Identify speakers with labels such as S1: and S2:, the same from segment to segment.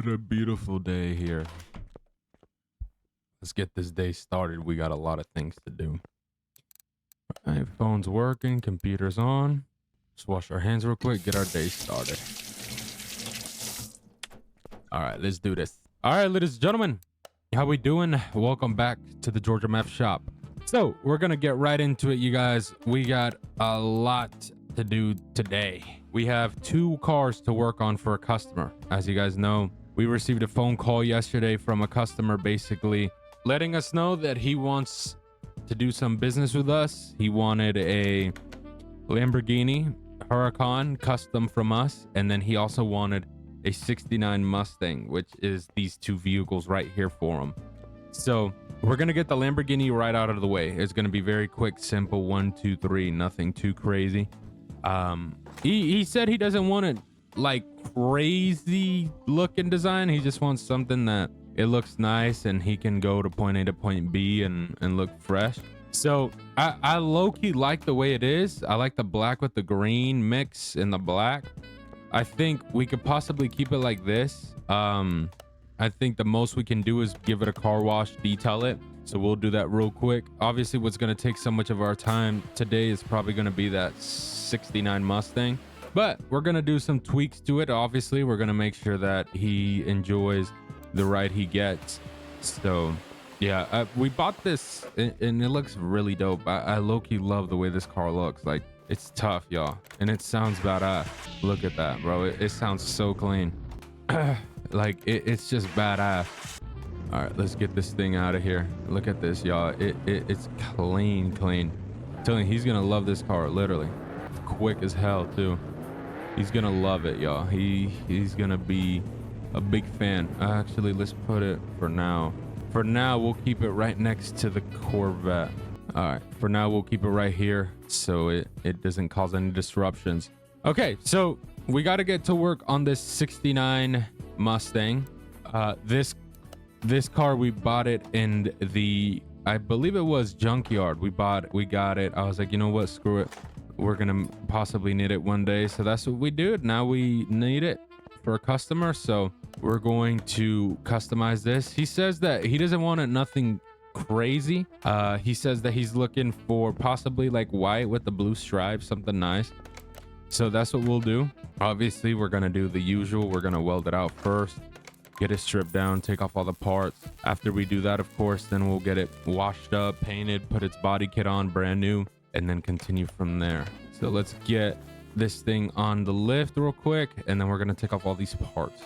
S1: What a beautiful day here. Let's get this day started. We got a lot of things to do. All right, phone's working, computer's on. Just wash our hands real quick, get our day started. All right, let's do this. All right, ladies and gentlemen, how we doing? Welcome back to the Georgia Meth Shop. So we're gonna get right into it, you guys. We got a lot to do today. We have 2 cars to work on for a customer. As you guys know, we received a phone call yesterday from a customer basically letting us know that he wants to do some business with us. He wanted a Lamborghini Huracan custom from us, and then he also wanted a 69 Mustang, which is these 2 vehicles right here for him. So we're gonna get the Lamborghini right out of the way. It's gonna be very quick, simple, 1, 2, 3, nothing too crazy. He said he doesn't want it like crazy looking design. He just wants something that it looks nice and he can go to point A to point B and look fresh. So I low-key like the way it is. I like the black with the green mix in the black. I think we could possibly keep it like this. I think the most we can do is give it a car wash, detail it. So we'll do that real quick. Obviously, what's going to take so much of our time today is probably going to be that 69 Mustang. But we're going to do some tweaks to it. Obviously, we're going to make sure that he enjoys the ride he gets. So yeah, we bought this and it looks really dope. I low-key love the way this car looks. Like, it's tough, y'all. And it sounds badass. Look at that, bro. It sounds so clean. Like, it's just badass. All right, let's get this thing out of here. Look at this, y'all. It's clean. I'm telling you, he's gonna love this car, literally. It's quick as hell too. He's gonna love it, y'all. He's gonna be a big fan. Actually, let's put it for now. For now, we'll keep it right next to the Corvette. All right, for now, we'll keep it right here so it doesn't cause any disruptions. Okay, so we got to get to work on this 69 Mustang. This car, we bought it in the, I believe it was junkyard. We got it. I was like, you know what? Screw it. We're going to possibly need it one day. So that's what we do. Now we need it for a customer. So we're going to customize this. He says that he doesn't want it nothing crazy. He says that he's looking for possibly like white with the blue stripes, something nice. So that's what we'll do. Obviously, we're going to do the usual. We're going to weld it out first, get it stripped down, take off all the parts. After we do that, of course, then we'll get it washed up, painted, put its body kit on brand new, and then continue from there. So let's get this thing on the lift real quick, and then we're going to take off all these parts.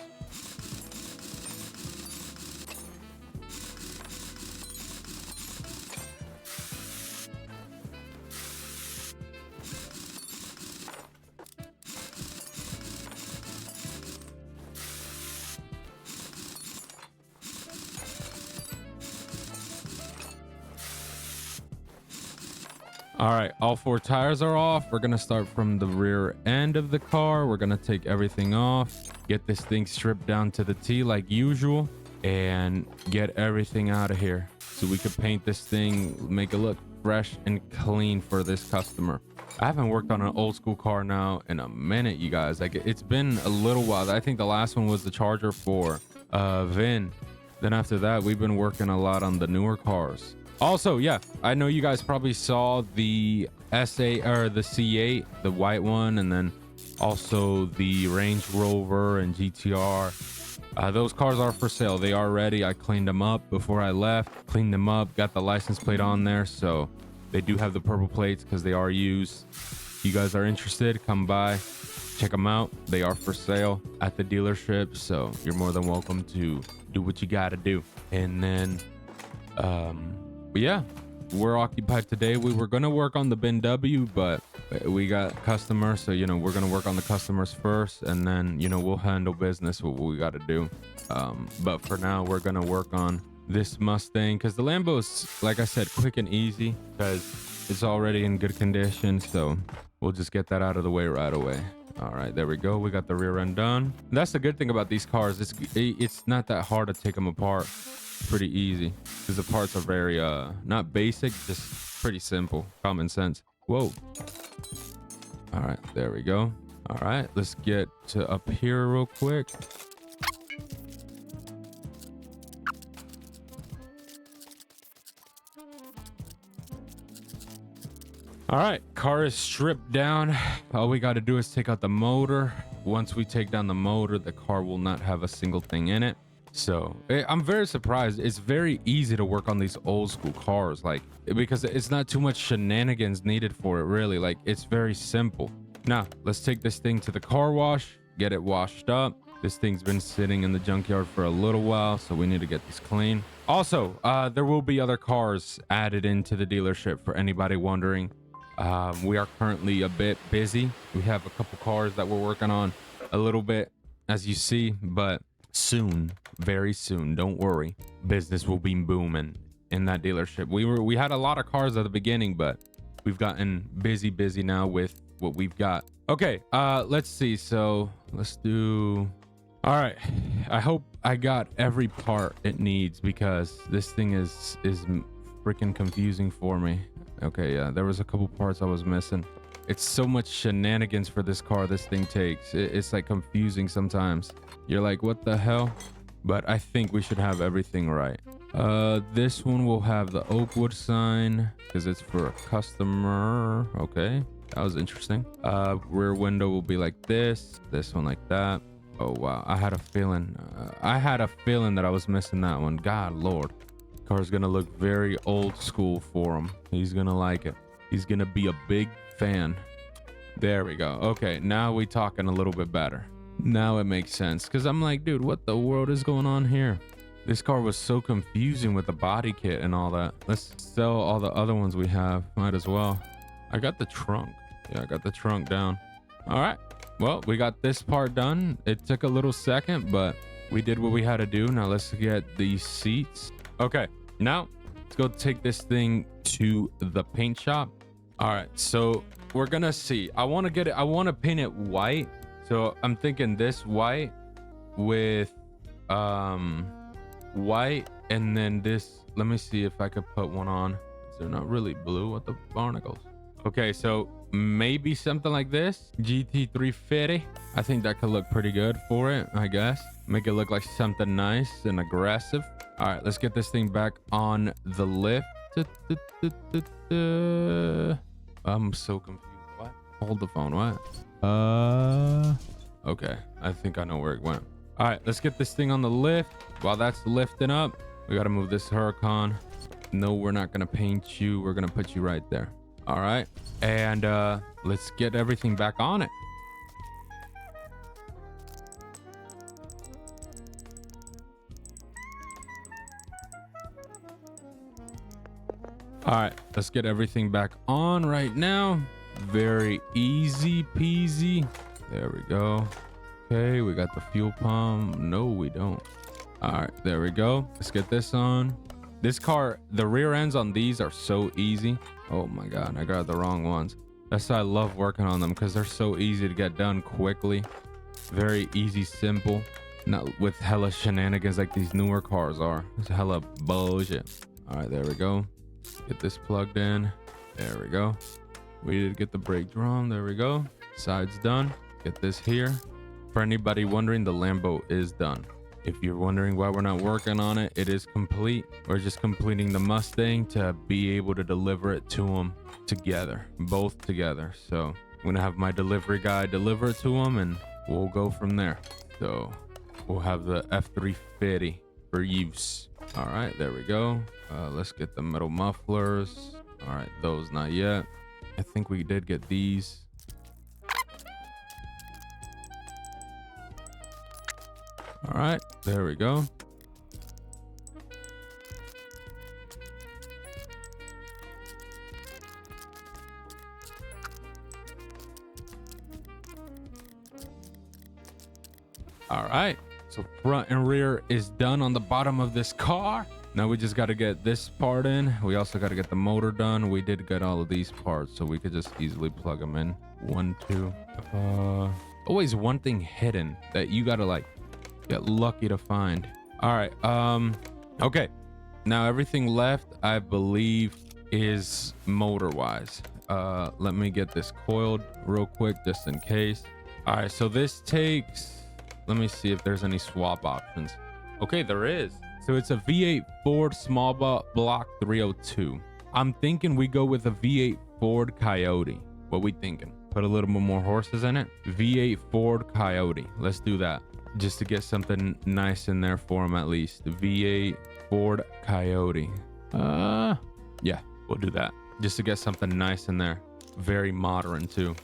S1: All right, all 4 tires are off. We're gonna start from the rear end of the car. We're gonna take everything off, get this thing stripped down to the T like usual, and get everything out of here so we could paint this thing, make it look fresh and clean for this customer. I haven't worked on an old school car now in a minute, you guys. Like, it's been a little while. I think the last one was the Charger for Vin. Then after that, we've been working a lot on the newer cars. Also, yeah, I know you guys probably saw the SA or the C8, the white one, and then also the Range Rover and GTR. Those cars are for sale. They are ready. I cleaned them up before I left, cleaned them up, got the license plate on there. So they do have the purple plates because they are used. If you guys are interested, come by, check them out. They are for sale at the dealership. So you're more than welcome to do what you got to do. And then, but yeah, we're occupied today. We were going to work on the BMW, but we got customers. So, you know, we're going to work on the customers first, and then, you know, we'll handle business, what we got to do. But for now, we're going to work on this Mustang because the Lambo's, like I said, quick and easy because it's already in good condition. So we'll just get that out of the way right away. All right, there we go. We got the rear end done. That's the good thing about these cars. It's not that hard to take them apart. Pretty easy because the parts are very not basic, just pretty simple, common sense. Whoa. All right, there we go. All right, let's get to up here real quick. All right, car is stripped down. All we got to do is take out the motor. Once we take down the motor, the car will not have a single thing in it. So I'm very surprised. It's very easy to work on these old school cars, like, because it's not too much shenanigans needed for it, really. Like, it's very simple. Now let's take this thing to the car wash, get it washed up. This thing's been sitting in the junkyard for a little while, so we need to get this clean. Also, there will be other cars added into the dealership for anybody wondering. We are currently a bit busy. We have a couple cars that we're working on a little bit, as you see, but soon, very soon, don't worry, business will be booming in that dealership. We had a lot of cars at the beginning, but we've gotten busy now with what we've got. Okay, let's see. So let's do. All right, I hope I got every part it needs, because this thing is freaking confusing for me. Okay, yeah, there was a couple parts I was missing. It's so much shenanigans for this car this thing takes. It's like confusing sometimes. You're like, what the hell? But I think we should have everything right. This one will have the Oakwood sign because it's for a customer. Okay, that was interesting. Rear window will be like this one like that. Oh wow, I had a feeling that I was missing that one. God Lord, car's gonna look very old school for him. He's gonna like it. He's gonna be a big fan. There we go. Okay, now we talking a little bit better. Now it makes sense, because I'm like, dude, what the world is going on here? This car was so confusing with the body kit and all that. Let's sell all the other ones we have. Might as well. I got the trunk. Yeah, I got the trunk down. All right, well, we got this part done. It took a little second, but we did what we had to do. Now let's get these seats. Okay, now let's go take this thing to the paint shop. All right, so we're gonna see. I want to paint it white. So I'm thinking this white with white, and then this. Let me see if I could put one on. They're not really blue. What the barnacles? Okay, so maybe something like this. GT350. I think that could look pretty good for it, I guess. Make it look like something nice and aggressive. All right, let's get this thing back on the lift. I'm so confused. What? Hold the phone. What? Okay, I think I know where it went. All right, let's get this thing on the lift. While that's lifting up, we got to move this Huracan. No, we're not gonna paint you. We're gonna put you right there. All right, and let's get everything back on it. All right, let's get everything back on right now. Very easy peasy. There we go. Okay, we got the fuel pump. No, we don't. All right, there we go. Let's get this on. This car, the rear ends on these are so easy. Oh my God, I got the wrong ones. That's why I love working on them, because they're so easy to get done quickly. Very easy, simple. Not with hella shenanigans like these newer cars are. It's hella bullshit. All right, there we go. Get this plugged in. There we go. We did get the brake drum. There we go. Side's done. Get this here. For anybody wondering, the Lambo is done. If you're wondering why we're not working on it, it is complete. We're just completing the Mustang to be able to deliver it to them together, both together. So I'm gonna have my delivery guy deliver it to them, and we'll go from there. So we'll have the F350 for use. All right, there we go. Let's get the metal mufflers. All right, those not yet. I think we did get these. All right, there we go. All right, so front and rear is done on the bottom of this car. Now we just got to get this part in. We also got to get the motor done. We did get all of these parts, so we could just easily plug them in. 1, 2. Always one thing hidden that you got to like get lucky to find. All right, okay, now everything left I believe is motor wise. Let me get this coiled real quick just in case. All right, so this takes, let me see if there's any swap options. Okay, there is. So it's a V8 Ford small block 302. I'm thinking we go with a V8 Ford Coyote. What we thinking? Put a little bit more horses in it. V8 Ford Coyote. Let's do that. Just to get something nice in there for him at least. The V8 Ford Coyote. Yeah, we'll do that. Just to get something nice in there. Very modern too.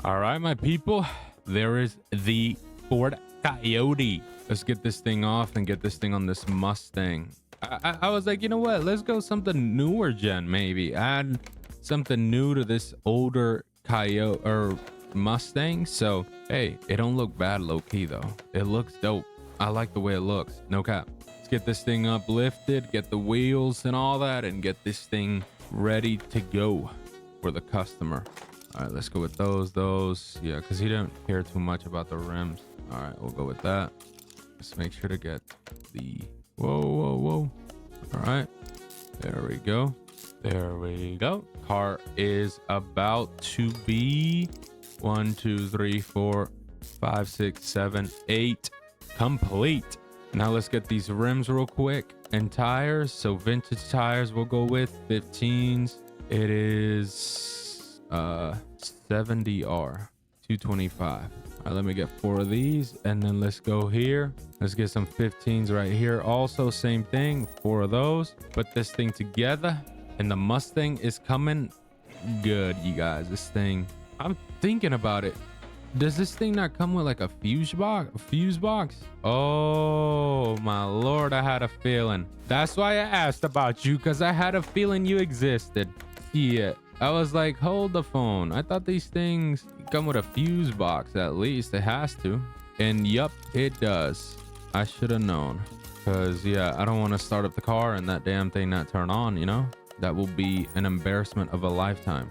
S1: All right, my people, there is the Ford Coyote. Let's get this thing off and get this thing on this Mustang. I was like, you know what? Let's go something newer gen, maybe. Add something new to this older Coyote or Mustang. So, hey, it don't look bad low-key, though. It looks dope. I like the way it looks. No cap. Let's get this thing uplifted, get the wheels and all that, and get this thing ready to go for the customer. All right, let's go with those. Yeah, because he didn't care too much about the rims. All right, we'll go with that. Let's make sure to get the... Whoa. All right, there we go. Car is about to be 1, 2, 3, 4, 5, 6, 7, 8 complete. Now let's get these rims real quick and tires. So vintage tires we'll go with 15s. It is 70R 225. All right, let me get 4 of these and then let's go here. Let's get some 15s right here. Also same thing, 4 of those. Put this thing together and the Mustang is coming good, you guys. This thing, I'm thinking about it. Does this thing not come with like a fuse box? Oh my lord, I had a feeling. That's why I asked about you, because I had a feeling you existed. Yeah, I was like, hold the phone. I thought these things come with a fuse box at least. It has to. And yup, it does. I should have known. Because yeah, I don't want to start up the car and that damn thing not turn on, you know? That will be an embarrassment of a lifetime.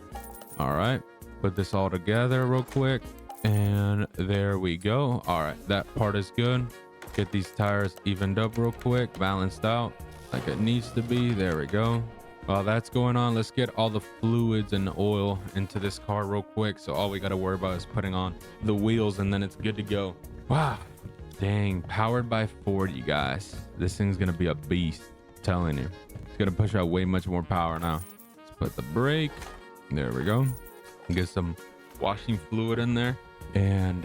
S1: All right, put this all together real quick. And there we go. All right, that part is good. Get these tires evened up real quick, balanced out like it needs to be. There we go. While that's going on, let's get all the fluids and oil into this car real quick. So all we got to worry about is putting on the wheels and then it's good to go. Wow, dang, powered by Ford, you guys. This thing's gonna be a beast, I'm telling you. It's gonna push out way much more power now. Let's put the brake. There we go. Get some washing fluid in there. And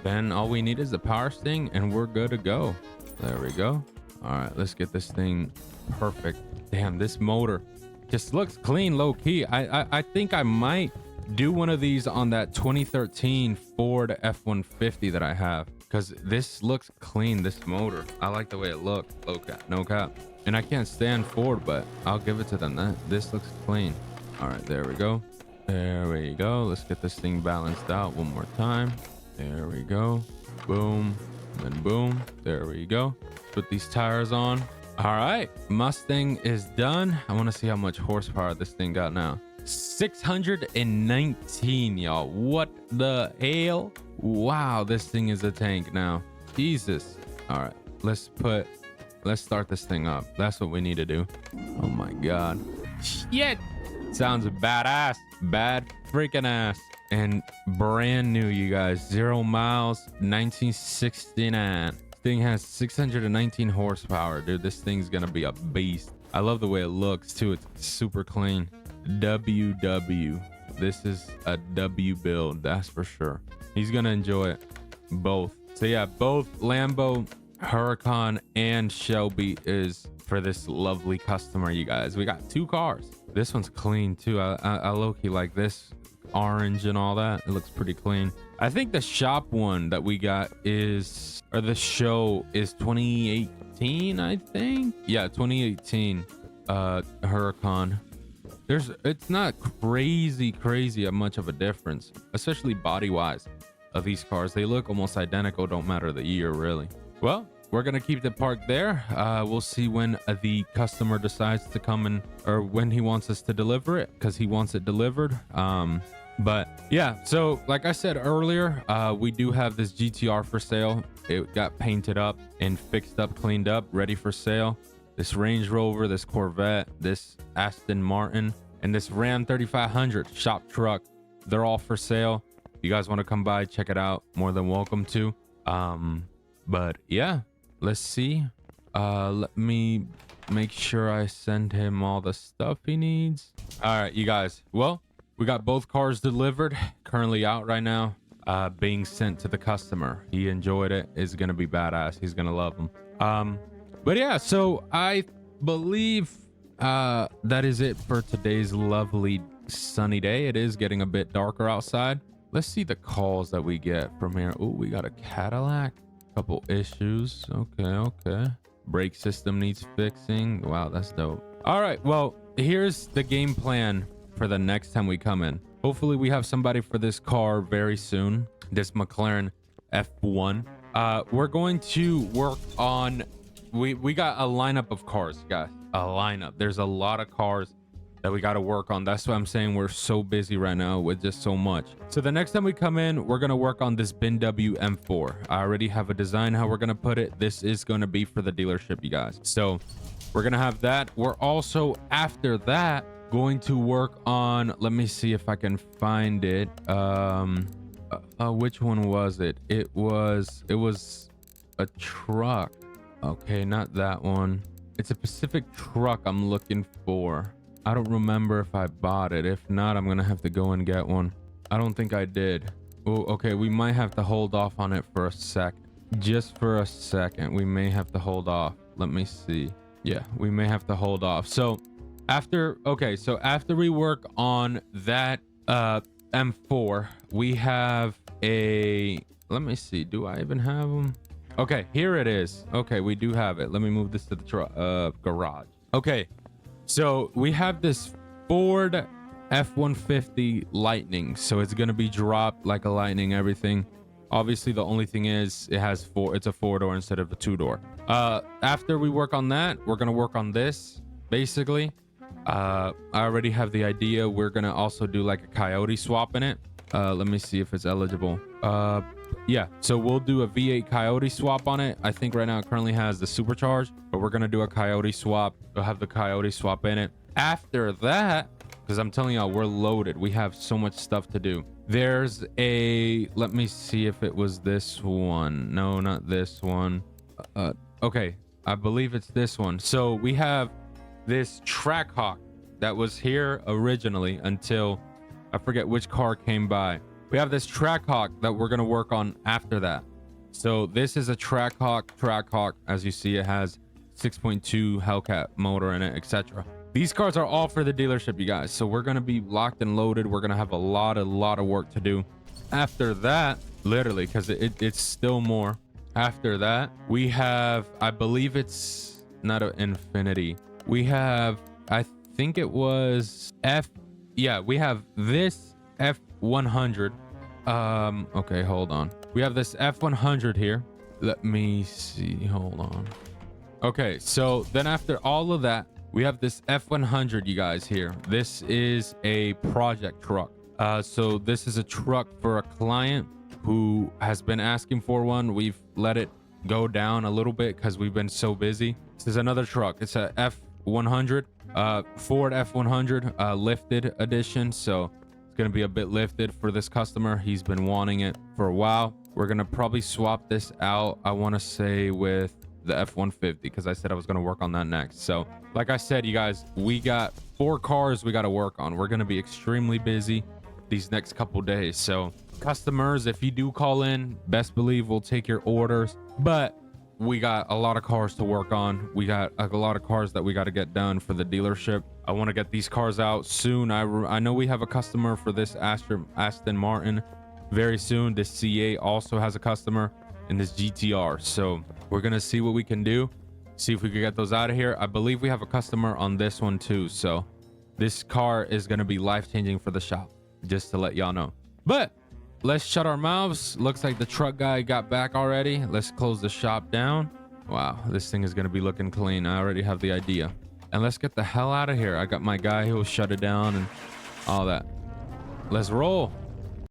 S1: then all we need is the power sting and we're good to go. There we go. All right, let's get this thing perfect. Damn, this motor just looks clean low-key. I think I might do one of these on that 2013 Ford F-150 that I have, because this looks clean, this motor. I like the way it looks. Low cap, no cap. And I can't stand Ford, but I'll give it to them. This looks clean. All right, there we go. There we go. Let's get this thing balanced out one more time. There we go. Boom, and then boom. There we go. Put these tires on. All right, Mustang is done. I want to see how much horsepower this thing got now. 619, y'all. What the hell? Wow, this thing is a tank now. Jesus. All right, let's start this thing up. That's what we need to do. Oh my god. Shit. Sounds badass. Bad freaking ass. And brand new, you guys. 0 miles, 1969. Thing has 619 horsepower, dude. This thing's gonna be a beast. I love the way it looks too. It's super clean. WW. This is a W build, that's for sure. He's gonna enjoy it. Both. So yeah, both Lambo Huracan and Shelby is for this lovely customer, you guys. We got 2 cars. This one's clean too. I low-key like this orange and all that. It looks pretty clean. I think the shop one that we got is, or the show is 2018, I think. Yeah, 2018. Huracan. It's not crazy much of a difference, especially body wise of these cars. They look almost identical, don't matter the year really. Well, we're gonna keep the park there. We'll see when the customer decides to come in, or when he wants us to deliver it, because he wants it delivered. But yeah, so like I said earlier, we do have this GTR for sale. It got painted up and fixed up, cleaned up, ready for sale. This Range Rover, this Corvette, this Aston Martin, and this Ram 3500 shop truck, they're all for sale. If you guys want to come by, check it out, more than welcome to. But yeah, let's see. Let me make sure I send him all the stuff he needs. All right, you guys, well, we got both cars delivered, currently out right now, being sent to the customer. He enjoyed it. It's gonna be badass. He's gonna love them. But yeah, so I believe that is it for today's lovely sunny day. It is getting a bit darker outside. Let's see the calls that we get from here. Oh, we got a Cadillac, couple issues. Okay. Brake system needs fixing. Wow, that's dope. All right, well, here's the game plan for the next time we come in. Hopefully we have somebody for this car very soon, this McLaren F1. We're going to work on, we got a lineup of cars, guys. A lineup. There's a lot of cars that we got to work on. That's why I'm saying we're so busy right now with just so much. So the next time we come in, we're going to work on this BMW M4. I already have a design how we're going to put it. This is going to be for the dealership, you guys. So we're going to have that. We're also, after that, going to work on, let me see if I can find it. Which one was it? It was a truck. Okay, not that one. It's a Pacific truck I'm looking for. I don't remember if I bought it. If not, I'm gonna have to go and get one. I don't think I did. Oh, okay, we might have to hold off on it for a sec. Just for a second, we may have to hold off. Let me see. Yeah, we may have to hold off. So after we work on that M4, we have a, let me see, do I even have them? Okay, here it is. Okay, we do have it. Let me move this to the garage. Okay, so we have this Ford F-150 Lightning. So it's gonna be dropped like a Lightning, everything. Obviously, the only thing is it's a 4-door instead of a 2-door. After we work on that, we're gonna work on this, basically. I already have the idea. We're gonna also do like a Coyote swap in it. Let me see if it's eligible. Yeah, so we'll do a V8 Coyote swap on it. I think right now it currently has the supercharged, but we're gonna do a Coyote swap. We'll have the Coyote swap in it. After that, because I'm telling y'all, we're loaded. We have so much stuff to do. There's a, let me see if it was this one. No, not this one. Okay, I believe it's this one. So we have this Trackhawk that was here originally until I forget which car came by. We have this Trackhawk that we're going to work on after that. So this is a Trackhawk. As you see, it has 6.2 Hellcat motor in it, etc. These cars are all for the dealership, you guys. So we're going to be locked and loaded. We're going to have a lot of work to do. After that, literally, because it's still more. After that, we have, I believe it's not an Infinity. We have, I think it was we have this F100. Okay, hold on. We have this F100 here. Let me see, hold on. Okay, so then after all of that, we have this F100, you guys, here. This is a project truck. So this is a truck for a client who has been asking for one. We've let it go down a little bit because we've been so busy. This is another truck. It's a F100, Ford F100 lifted edition. So it's going to be a bit lifted for this customer. He's been wanting it for a while. We're going to probably swap this out, I want to say, with the F-150, because I said I was going to work on that next. So like I said, you guys, we got 4 cars we got to work on. We're going to be extremely busy these next couple days. So customers, if you do call in, best believe we'll take your orders, but we got a lot of cars to work on. We got a lot of cars that we got to get done for the dealership. I want to get these cars out soon. I know we have a customer for this Aston Martin very soon. This C8 also has a customer, and this GTR. So we're gonna see what we can do. see if we could get those out of here. I believe we have a customer on this one too, so this car is going to be life-changing for the shop, just to let y'all know. But let's shut our mouths. Looks like the truck guy got back already. Let's close the shop down. Wow, this thing is going to be looking clean. I already have the idea. And let's get the hell out of here. I got my guy who will shut it down and all that. Let's roll.